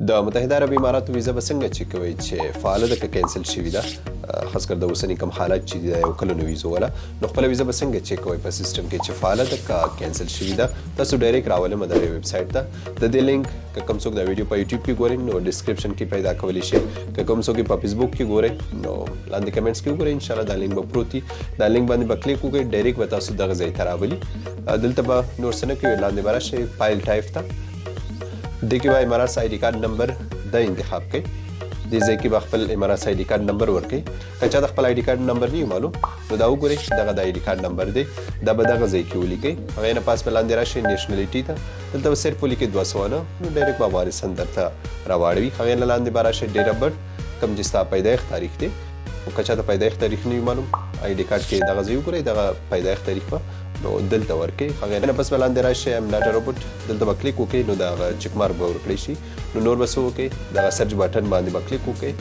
د متحده عرب اماراتو ویزه به څنګه چک کوئ چې فعاله ده که کینسل شوې ده خاص کر د اوسني کوم حالت چې د یو کلونو ویزو ولا نو خپل ویزه به څنګه چک کوئ په سیستم کې چې فعاله ده که کینسل شوې ده تاسو ډایرکټ راولم د ویب سټ ته د دې لینک که کوم څوک دا ویډیو په یوټیوب کې ګورئ نو ډسکرپشن کې پیدا کولی شئ که کوم څوک په فیسبوک کې ګورئ نو لاندې کمنټس کې وګورئ ان شاء الله دا لینک به پروت وي دا لینک باندې به کلیک وکړئ ډایرکټ به تاسو دغه ځای ته راولي دلته به نور څه نه کوئ لاندې به راشئ فایل ټایپ ته دې کې به اماراتس آی ډي کارت نمبر دا انتخاب کړئ دې ځای کې به خپل اماراتس آی ډي کارت نمبر ورکړئ که چا د خپل آی ډي کارت نمبر نه وي معلوم نو دا وګورئ دغه د آی ډي کارت نمبر دی دا به دغه ځای کې ولیکئ هغې نه پاس به لاندې راشئ نیشنلټي ته دلته به صرف ولیکئ 200 نو ډایرکټ به افغانستان درته راواړوي هغې نه لاندې به راشئ ډیټ اف برث کوم چې ستا پیدایښت تاریخ دی او که چا د پیدایښت تاریخ نه وي معلوم آی ډي کارت کې دغه ځای وګورئ دغه پیدایښت تاریخ به نو دلته ورکړئ هغې نه پس به لاندې راشئ ایم ناټ ا روبوټ دلته به کلیک وکړئ نو د هغه چک مارک به ورکړی شي نو نور به څه وکړئ دغه سرچ بټن باندې به کلیک وکړئ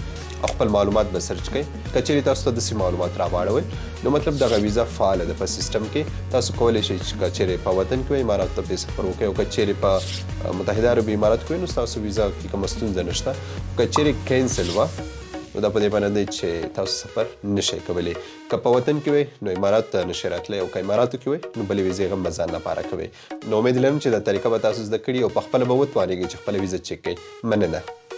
او خپل معلومات به سرچ کړئ که چیرې تاسو ته داسې معلومات راواړوئ نو مطلب دغه ویزا فعاله ده په سیستم کې تاسو کولی شئ چې که چیرې په وطن کې وئ اماراتو ته پرې سفر وکړئ او که چیرې په متحده عربي اماراتو کې وئ نو ستاسو ویزا کې کومه ستونزه نشته که چیرې کینسل وه نو دا په دې باندې دی چې تاسو سفر نشئ کولی که په وطن کې وئ نو امارات ته نشئ راتلی او که اماراتو کې وئ نو بلې ویزې هم به ځان لپاره کوئ نو امید لرم چې دا طریقه به تاسو زده کړي او په خپله به وتوانېږئ چې خپله ویزه چک کړئ مننه